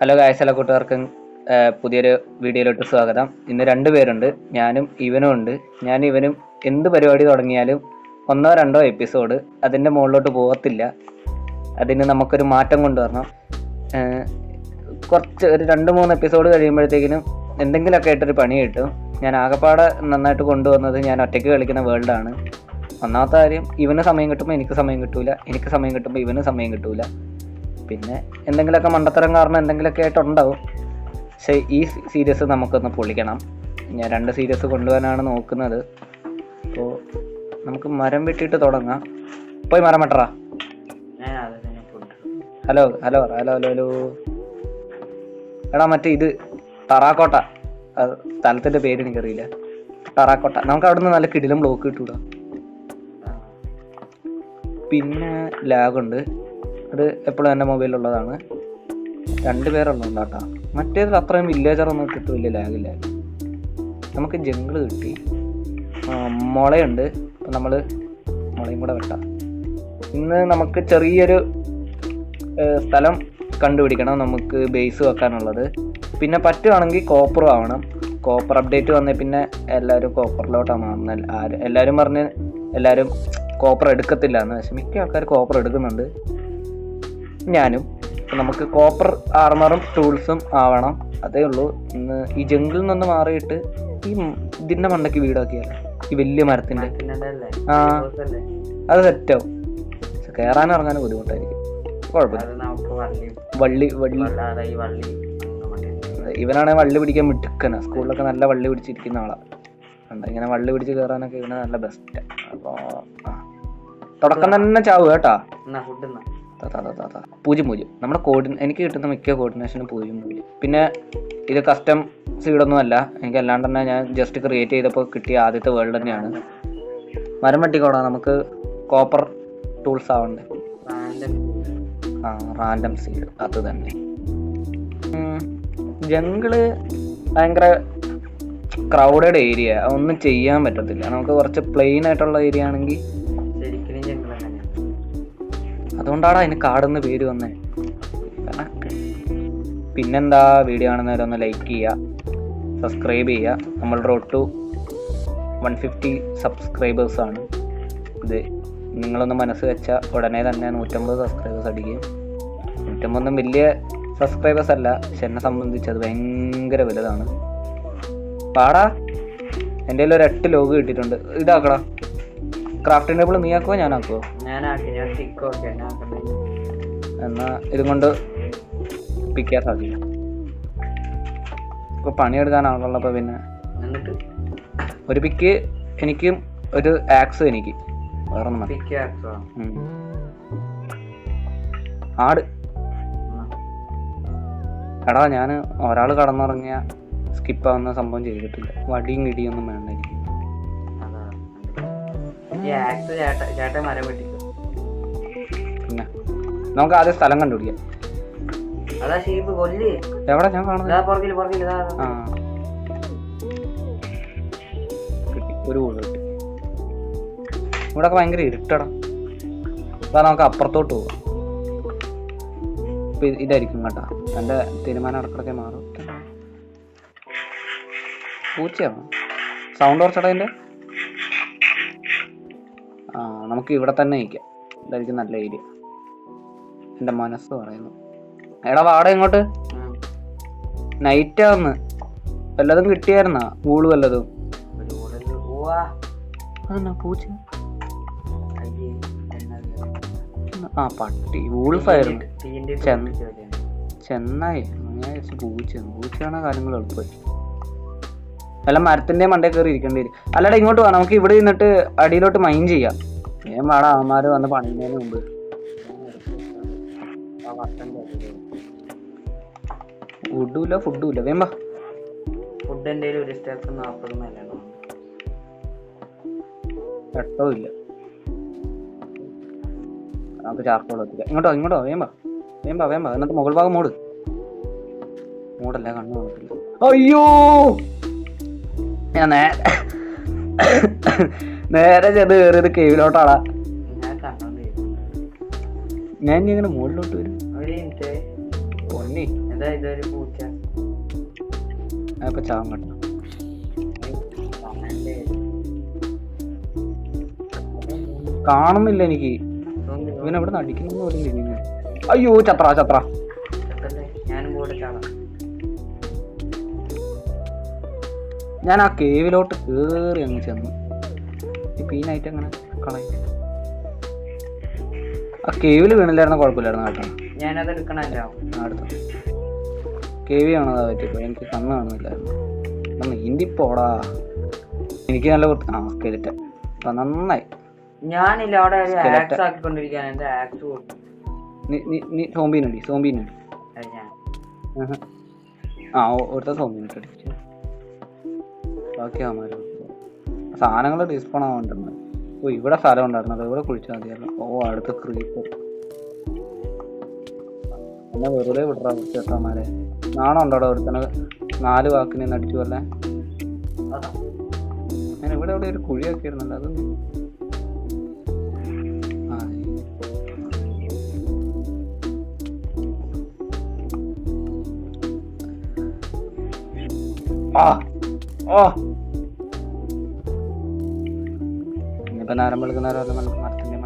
Hello guys, എല്ലാ കൂട്ടുകാർക്കും പുതിയൊരു വീഡിയോയിലോട്ട് സ്വാഗതം. ഇന്ന് 2 പേരുണ്ട്, ഞാനും ഇവനും ഉണ്ട്. ഇവനും എന്ത് പരിപാടി തുടങ്ങിയാലും 1-2 എപ്പിസോഡ് അതിൻ്റെ മുകളിലോട്ട് പോകത്തില്ല. അതിന് നമുക്കൊരു മാറ്റം കൊണ്ടുവരണം. കുറച്ച് ഒരു 2-3 എപ്പിസോഡ് കഴിയുമ്പോഴത്തേക്കിനും എന്തെങ്കിലുമൊക്കെ ആയിട്ടൊരു പണി കിട്ടും. ഞാൻ ആകെപ്പാടെ നന്നായിട്ട് കൊണ്ടുവന്നത് ഞാൻ ഒറ്റയ്ക്ക് കളിക്കുന്ന വേൾഡാണ്. ഒന്നാമത്തെ കാര്യം, ഇവന് സമയം കിട്ടുമ്പോൾ എനിക്ക് സമയം കിട്ടൂല, എനിക്ക് സമയം കിട്ടുമ്പോൾ ഇവന് സമയം കിട്ടൂല. പിന്നെ എന്തെങ്കിലുമൊക്കെ മണ്ടത്തരം കാരണം എന്തെങ്കിലുമൊക്കെ ആയിട്ടുണ്ടാവും. പക്ഷേ ഈ സീരീസ് നമുക്കൊന്ന് പൊളിക്കണം. ഞാൻ 2 സീരീസ് കൊണ്ടുപോകാനാണ് നോക്കുന്നത്. അപ്പോൾ നമുക്ക് മരം വെട്ടിയിട്ട് തുടങ്ങാം. പോയി മരം വെട്ടറാ. Hello hello hello hello hello എടാ, മറ്റേ ഇത് ടറാക്കോട്ട, സ്ഥലത്തിൻ്റെ പേര് എനിക്കറിയില്ല. ടറാക്കോട്ട. നമുക്ക് അവിടെ നിന്ന് നല്ല കിടിലും ബ്ലോക്ക് കിട്ടൂടാ. പിന്നെ ലാഗുണ്ട്, അത് എപ്പോഴും എൻ്റെ മൊബൈലിലുള്ളതാണ്. 2 പേരുള്ളതുകൊണ്ട് കേട്ടോ. മറ്റേതിൽ അത്രയും വില്ലേജറൊന്നും ഇട്ടിട്ട് വലിയ ലാഗില്ല. നമുക്ക് ജംഗിള് കിട്ടി, മുളയുണ്ട്. അപ്പം നമ്മൾ മുളയും കൂടെ വെട്ടാം. ഇന്ന് നമുക്ക് ചെറിയൊരു സ്ഥലം കണ്ടുപിടിക്കണം നമുക്ക് ബേസ് വെക്കാനുള്ളത്. പിന്നെ പറ്റുവാണെങ്കിൽ കോപ്പർ ആവണം. കോപ്പർ അപ്ഡേറ്റ് വന്നേ പിന്നെ എല്ലാവരും കോപ്പറിലോട്ടാണ് മാറുന്നത്. എല്ലാവരും പറഞ്ഞ് എല്ലാവരും കോപ്പർ എടുക്കത്തില്ല എന്ന്. പക്ഷെ മിക്ക ആൾക്കാർ കോപ്പർ എടുക്കുന്നുണ്ട്, ഞാനും. നമുക്ക് കോപ്പർ ആർമറും ടൂൾസും ആവണം, അതേ ഉള്ളൂ. ഇന്ന് ഈ ജംഗിളിൽ നിന്ന് മാറിയിട്ട് ഈ ഇതിൻ്റെ മണ്ടയ്ക്ക് വീടാക്കിയാലോ, ഈ വലിയ മരത്തിൻ്റെ. അത് സെറ്റാവും. പക്ഷെ കയറാനും ഇറങ്ങാനും ബുദ്ധിമുട്ടായിരിക്കും. കുഴപ്പമില്ല. വള്ളി ഇവനാണെങ്കിൽ വള്ളി പിടിക്കാൻ മിടുക്കനാണ്. സ്കൂളിലൊക്കെ നല്ല വള്ളി പിടിച്ചിരിക്കുന്ന ആളാണ്. ഇങ്ങനെ വള്ളി പിടിച്ച് കയറാനൊക്കെ ഇവനെ നല്ല ബെസ്റ്റാണ്. അപ്പോൾ തുടക്കം തന്നെ ചാവും കേട്ടാ. 0-0 നമ്മുടെ എനിക്ക് കിട്ടുന്ന മിക്ക കോർഡിനേഷനും 0-0. പിന്നെ ഇത് കസ്റ്റം സീഡൊന്നും അല്ല, എനിക്ക് അല്ലാണ്ട് തന്നെ ഞാൻ ജസ്റ്റ് ക്രിയേറ്റ് ചെയ്തപ്പോൾ കിട്ടിയ ആദ്യത്തെ വേൾഡ് തന്നെയാണ്. മരം വെട്ടിക്കോടാ, നമുക്ക് കോപ്പർ ടൂൾസ് ആവണ്ടേ. റാൻഡം സീഡ്, അത് തന്നെ. ജംഗിള് ഭയങ്കര ക്രൗഡഡ് ഏരിയ, ഒന്നും ചെയ്യാൻ പറ്റത്തില്ല. നമുക്ക് കുറച്ച് പ്ലെയിൻ ആയിട്ടുള്ള ഏരിയ ആണെങ്കിൽ, അതുകൊണ്ടാണ് അതിന് കാടെന്ന് പേര് വന്നേ. പിന്നെന്താ, വീഡിയോ കാണുന്നവരൊന്ന് ലൈക്ക് ചെയ്യുക, സബ്സ്ക്രൈബ് ചെയ്യുക. നമ്മൾ റോഡ് ടു 150 സബ്സ്ക്രൈബേഴ്സാണ്. ഇത് നിങ്ങളൊന്ന് മനസ്സ് വെച്ചാൽ ഉടനെ തന്നെ 150 സബ്സ്ക്രൈബേഴ്സ് അടിക്കും. 150 വലിയ സബ്സ്ക്രൈബേഴ്സ് അല്ല, പക്ഷെ എന്നെ സംബന്ധിച്ച് അത് ഭയങ്കര വലുതാണ്. പാടാ, എൻ്റെ കയ്യിൽ ഒരു 8 ലോഗ് കിട്ടിയിട്ടുണ്ട്. ഇതാക്കടാ, ക്രാഫ്റ്റിംഗ് ടേബിൾ നീ ആക്കുമോ ഞാനാക്കുമോ? എന്നാൽ ഇതും കൊണ്ട് പിക്കാൻ സാധിക്കില്ല. ഇപ്പോൾ പണിയെടുക്കാനാണുള്ളപ്പോൾ പിന്നെ ഒരു പിക്ക് എനിക്കും ഒരു ആക്സ് എനിക്ക് വേറെ ഒന്നും മതി. ആട് എടാ, ഞാൻ ഒരാൾ കടന്നിറങ്ങിയ സ്കിപ്പാവുന്ന സംഭവം ചെയ്തിട്ടില്ല. വടിയും കിടിയൊന്നും വേണ്ട എനിക്ക്. പിന്നെ നമുക്ക് ആദ്യം സ്ഥലം കണ്ടുപിടിക്കാം. എവിടെ ഞാൻ കാണുന്നത്? കിട്ടി, ഒരു കൂട് കിട്ടി. ഇവിടെ ഭയങ്കര ഇരുട്ടടാ. അതാ, നമുക്ക് അപ്പുറത്തോട്ട് പോവാം. ഇതായിരിക്കും കേട്ടാ എൻ്റെ തീരുമാനം. ഇടക്കിടക്കെ മാറും. പൂച്ചയാണോ? സൗണ്ട് കുറച്ചടാ എൻ്റെ. നമുക്ക് ഇവിടെ തന്നെ നിൽക്കാം, ഇതായിരിക്കും നല്ല ഏരിയ, എൻ്റെ മനസ്സ് പറയുന്നു. എടാ വാടക ഇങ്ങോട്ട്. നൈറ്റാന്ന് വല്ലതും കിട്ടിയായിരുന്നാ? ഊള് വല്ലതും? അതെന്നാ പൂച്ച? പട്ടി. വൂൾഫായിരുന്നു. ചെന്നായി. പൂച്ചയാണ് കാര്യങ്ങൾ എളുപ്പമായി. വല്ല മരത്തിൻ്റെ മണ്ടേ കയറി ഇരിക്കേണ്ടി വരും. അല്ലടാ, ഇങ്ങോട്ട് വാ, നമുക്ക് ഇവിടെ നിന്നിട്ട് അടിയിലോട്ട് മൈൻ ചെയ്യാം. ഞാൻ വേണം അവന്മാർ വന്ന് പണിയുന്നതിന് മുമ്പ്. ഫുഡുമില്ല, ഫുഡുമില്ല. വേമ്പ ഫുഡ് എൻ്റെ ഒരു സ്റ്റെപ്പ് 40 കേട്ടോ ഇല്ല. നമുക്ക് ചാർക്കോൾ എത്തിക്കാം. ഇങ്ങോട്ടോ വേമ്പ എന്നിട്ട് മുകൾ ഭാഗം മൂടല്ല, കണ്ണു നോക്കില്ല. അയ്യോ, ഞാൻ നേരെ ചെന്ന് കയറിയത് കേവിലോട്ടാടാ. ഞാൻ ഇനി എങ്ങനെ മുകളിലോട്ട് വരും? ഇനി എന്താ ഇതൊരു പൂച്ച ഇപ്പൊ ചാവും കേട്ടോ. കാണുന്നില്ല എനിക്ക്. ഇവനെവിടെ നിന്ന് അടിക്കുന്നു പോലും. അയ്യോ ചത്ര ചത്ര. ഞാനും കൂടെ ചാടാം. ഞാൻ ആ കേവിലോട്ട് കേറി അങ്ങ് ചെന്നു. ഈ പീനായിട്ട് അങ്ങനെ കളയും. ആ കേവില് വീണില്ലായിരുന്ന കുഴപ്പമില്ലായിരുന്നു കേട്ടോ. ഞാനത് എടുക്കണല്ലോ. അടുത്ത കേവി കാണാതാ പറ്റിയപ്പോ എനിക്ക് കണ്ണ് കാണുന്നില്ലായിരുന്നു. നീന്തിപ്പോടാ. എനിക്ക് നല്ല ആ സ്കെലിറ്റൻ നന്നായി. ഞാനില്ല അവിടെ ആക്സ് ആക്കിക്കൊണ്ടിരിക്കുകയാണ്. എന്റെ ആക്സ് കൊടുത്തു. നീ സോംബീനടി സോംബീനടി. ആ ഒരുത്ത സോംബീനിട്ട് അടിച്ചു. ബാക്കി ആമാരും സാധനങ്ങൾ ഡിസ്പോൺ ആവാണ്ടെന്ന്. ഓ ഇവിടെ സ്ഥലം ഉണ്ടായിരുന്നല്ലോ. ഇവിടെ കുഴിച്ചാൽ മതിയല്ലോ. ഓ അടുത്ത ക്രീപ്പർ എന്നെ വെറുതെ വിടറാ ചേട്ടന്മാരെ. നാണം ഉണ്ടോടോ ഒരുത്തന 4 വാക്കിനെ നടിച്ചു അല്ലേ. ഞാൻ ഇവിടെ ഇവിടെ ഒരു കുഴിയൊക്കെ ഇരുന്നല്ലോ. അതൊന്നും ഇനിയിപ്പോ നേരം വെളുക്കുന്നവരല്ല മരത്തിന്റെ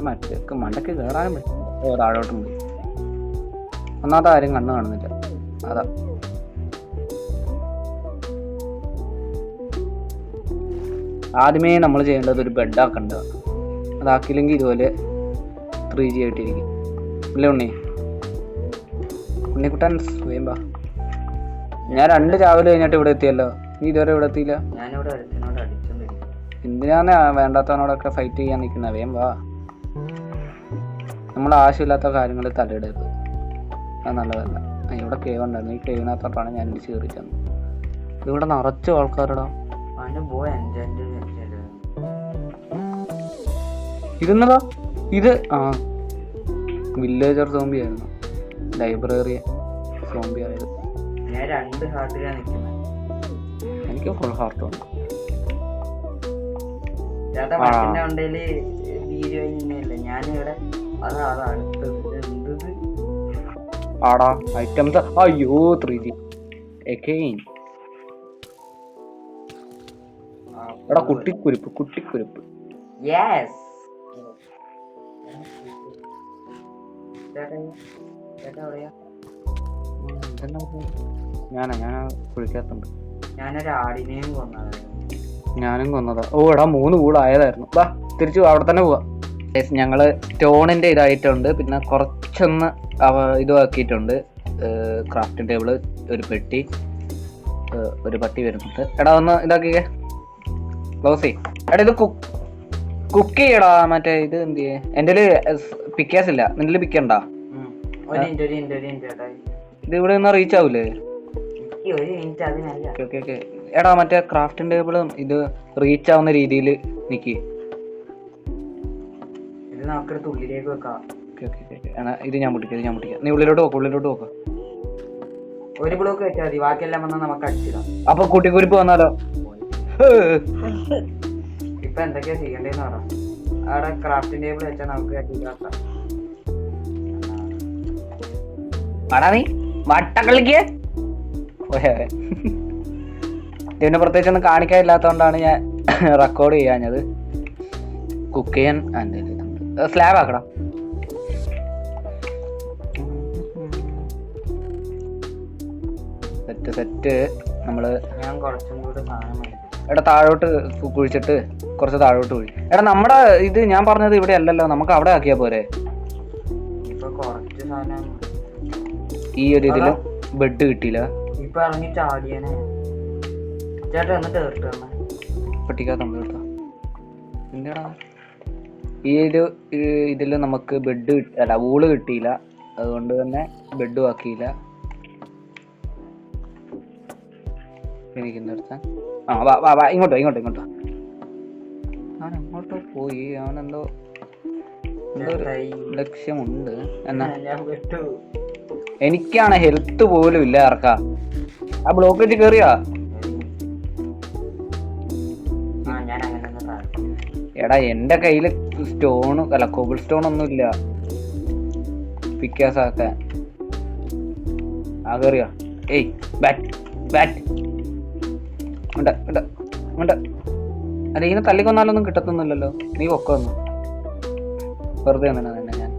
മണ്ടക്ക് മണ്ടക്ക് കയറാനും പറ്റും. താഴോട്ടും പോയി. ഒന്നാമത്തെ ആരും കണ്ണ് കാണുന്നില്ല. അതാ ആദ്യമേ നമ്മൾ ചെയ്യേണ്ടത് ഒരു ബെഡാക്കേണ്ടതാണ്. അതാക്കിയില്ലെങ്കിൽ ഇതുപോലെ 3G ആയിട്ടിരിക്കും. അല്ലേ ഉണ്ണിക്കുട്ടൻ സ്വയംബാ. ഞാൻ 2 ചാവല് കഴിഞ്ഞിട്ട് ഇവിടെ എത്തിയല്ലോ. നീ ഇതുവരെ ഇവിടെ എത്തിയില്ല. എന്തിനാന്ന് വേണ്ടാത്തവനോടൊക്കെ ഫൈറ്റ് ചെയ്യാൻ നിൽക്കുന്ന? വേം വാ. നമ്മൾ ആവശ്യമില്ലാത്ത കാര്യങ്ങളിൽ തലയിടരുത്. അത് നല്ലതല്ല. ഇവിടെ കേവ് ഉണ്ടായിരുന്നു. ഈ കേവിനകത്തോട്ടാണ് ഞാൻ ഇടിച്ച് കയറി ചെന്നത്. ഇവിടെ നിറച്ചു ആൾക്കാരടാ. ഇരുന്നതാ ഇത്. ആ വില്ലേജർ സോംബി ആയിരുന്നു. ലൈബ്രറി സോംബി ആയത്. എനിക്ക് ഫുൾ ഹാർട്ട് ഉണ്ട്. ആടാ ഐറ്റംസ്. അയ്യോ 3G എഗെയിൻ. എടാ കുട്ടിക്കുരുപ്പ് കുട്ടിക്കുരുപ്പ്. ഞാനാ കുഴിക്കാത്തുണ്ട്. ഞാനും കൊന്നതാ. ഓ എടാ 3 കൂടായതായിരുന്നു. വാ തിരിച്ചു അവിടെ തന്നെ പോവാ. ഞങ്ങള് സ്റ്റോണിന്റെ ഇതായിട്ടുണ്ട്. പിന്നെ കുറച്ചൊന്ന് ഇതാക്കിയിട്ടുണ്ട്. ക്രാഫ്റ്റിംഗ് ടേബിള്, ഒരു പെട്ടി, ഒരു പട്ടി വരുന്നുണ്ട്. എടാ ഒന്ന് ഇതാക്കിക്കേ. ക്ലോസ് ചെയ്. എടാ ഇത് കുക്ക് ചെയ്യടാ. മറ്റേ ഇത് എന്ത് ചെയ്യേ? എൻ്റെ പിക്കാസ് ഇല്ല. നിന്റെ പിക്കണ്ട. ഇത് ഇവിടെ ഒന്നും റീച്ച് ആവൂലേ? എടാ മറ്റേ ക്രാഫ്റ്റിംഗ് ടേബിളും ഇത് റീച്ച് ആവുന്ന രീതിയിൽ നിക്ക്. ഇത് ഞാൻ പൊട്ടിക്കാം. നീ ഉള്ളിലോട്ട് നോക്കാം. ഒരു ബ്ലോക്ക് വെച്ചാൽ മതി. ബാക്കിയെല്ലാം വന്നാൽ നമുക്ക് അടിച്ചിടാം. അപ്പൊ കുട്ടിക്കുരിപ്പ് വന്നാലോ? ഇപ്പൊ എന്തൊക്കെയാ ചെയ്യണ്ടേന്ന് പറയാം. അവിടെ ക്രാഫ്റ്റിംഗ് ടേബിൾ വെച്ചാൽ നമുക്ക് അടിക്കാം. നീ വട്ട കളിക്ക്. ഇതിനെ പ്രത്യേകിച്ച് ഒന്നും കാണിക്കാനില്ലാത്തതുകൊണ്ടാണ് ഞാൻ റെക്കോർഡ് ചെയ്യാഞ്ഞത്. കുക്ക് ചെയ്യാൻ സ്ലാബ് ആക്കടാ. സെറ്റ് നമ്മള് ഞാൻ കുറച്ചും കൂടെ സാധനം എടാ താഴോട്ട് കുഴിച്ചിട്ട് കുറച്ച് താഴോട്ട് കുഴി. എടാ നമ്മുടെ ഇത് ഞാൻ പറഞ്ഞത് ഇവിടെ അല്ലല്ലോ. നമുക്ക് അവിടെ ആക്കിയാ പോരെ. ഇപ്പൊ കുറച്ച് സാധനം ഈ ഒരു ഇതില് ബെഡ് കിട്ടിയില്ല. ഇപ്പൊ ഇറങ്ങി ചാടിയനെ ചേട്ടാ. എന്നിട്ട് പട്ടിക്കാത്ത എന്താടാ ഈ ഒരു ഇതില് നമുക്ക് ബെഡ് അല്ല വൂള് കിട്ടിയില്ല. അതുകൊണ്ട് തന്നെ ബെഡും ആക്കിയില്ല. എനിക്കെടുത്ത ഇങ്ങോട്ടോ. ഞാൻ അങ്ങോട്ടോ പോയി. അവനെന്തോ ലക്ഷ്യമുണ്ട് എന്നാ. എനിക്കാണ് ഹെൽത്ത് പോലും ഇല്ല. ഇറക്കാ ആ ബ്ലോക്ക് വെച്ച് കേറിയാ. എടാ എന്റെ കയ്യില് സ്റ്റോൺ അല്ല കോബിൾ സ്റ്റോൺ ഒന്നും ഇല്ല. പിക്കാസ് ആക്കാൻ ആകറിയാ. ഏയ് ബാറ്റ് ബാറ്റ് ഉണ്ട് ഉണ്ട് ഉണ്ട്. അല്ല ഇതിനെ തല്ലിക്കൊന്നാലൊന്നും കിട്ടത്തൊന്നുമില്ലല്ലോ. നീ പൊക്ക വന്നു വെറുതെ തന്നെ തന്നെ ഞാൻ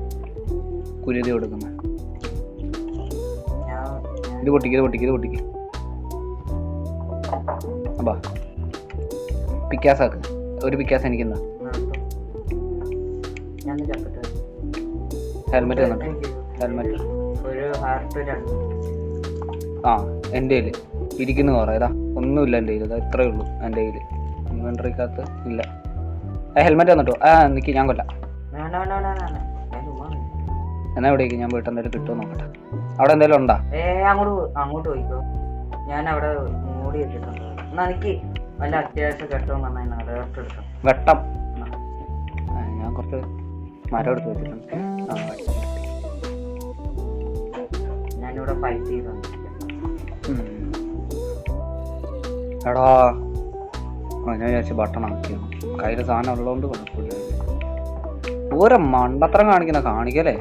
കുരുതി കൊടുക്കുന്നത്. ഇത് പൊട്ടിക്ക് അപ്പാ പിക്കാസ് ആക്ക്. ഒരു പിക്കാസ് എനിക്കെന്താ. ഹെൽമെറ്റ് തന്നിട്ട് ഹെൽമെറ്റ് ആ എൻ്റെ കയ്യിൽ ഇരിക്കുന്നു കുറേ. ഇതാ ഒന്നുമില്ല എൻ്റെ കയ്യിൽ. ഇതാ ഇത്രയേ ഉള്ളൂ എൻ്റെ കയ്യിൽ. ഇൻവെൻട്രിക്കകത്ത് ഇല്ല. ഹെൽമെറ്റ് തന്നിട്ടോ. നിൽക്കി ഞാൻ കൊല്ലാം. എന്നാ എവിടേക്ക് ഞാൻ പോയിട്ട് എന്തെങ്കിലും കിട്ടുമോ നോക്കട്ടെ. അവിടെ എന്തെങ്കിലും ഉണ്ടാ? അങ്ങോട്ട് പോയിക്കോ. ഞാൻ അവിടെ മൂടി വെച്ചിട്ടുണ്ട്. എന്നാ എനിക്ക് വല്ല അത്യാവശ്യം കെട്ടം വെട്ടം. ഞാൻ കുറച്ച് മരം എടുത്ത് വെച്ചിട്ടുണ്ട്. ഞാനിവിടെ ഫൈറ്റ് ചെയ്തു. എടാ ഞാൻ വിചാരിച്ചു ബട്ടൺ ആക്കിയാണ്. കയ്യിൽ സാധനം ഉള്ളതുകൊണ്ട് കുഴപ്പമില്ല. ഓരോ മണ്ടത്തരം കാണിക്കല്ലേ.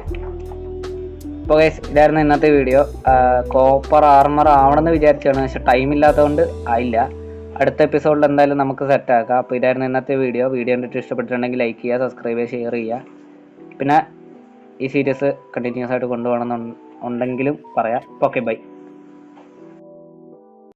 അപ്പോൾ ഗൈസ് ഇതായിരുന്നു ഇന്നത്തെ വീഡിയോ. കോപ്പർ ആർമർ ആവണമെന്ന് വിചാരിച്ചാണ്, പക്ഷെ ടൈം ഇല്ലാത്തതുകൊണ്ട് ആയില്ല. അടുത്ത എപ്പിസോഡിൽ എന്തായാലും നമുക്ക് സെറ്റാക്കാം. അപ്പോൾ ഇതായിരുന്നു ഇന്നത്തെ വീഡിയോ. കണ്ടിട്ട് ഇഷ്ടപ്പെട്ടിട്ടുണ്ടെങ്കിൽ ലൈക്ക് ചെയ്യുക, സബ്സ്ക്രൈബ് ചെയ്യുക, ഷെയർ ചെയ്യുക. പിന്നെ ഈ സീരീസ് കണ്ടിന്യൂസ് ആയിട്ട് കൊണ്ടുപോകണമെന്നുണ്ടെങ്കിലും പറയാം. Okay bye.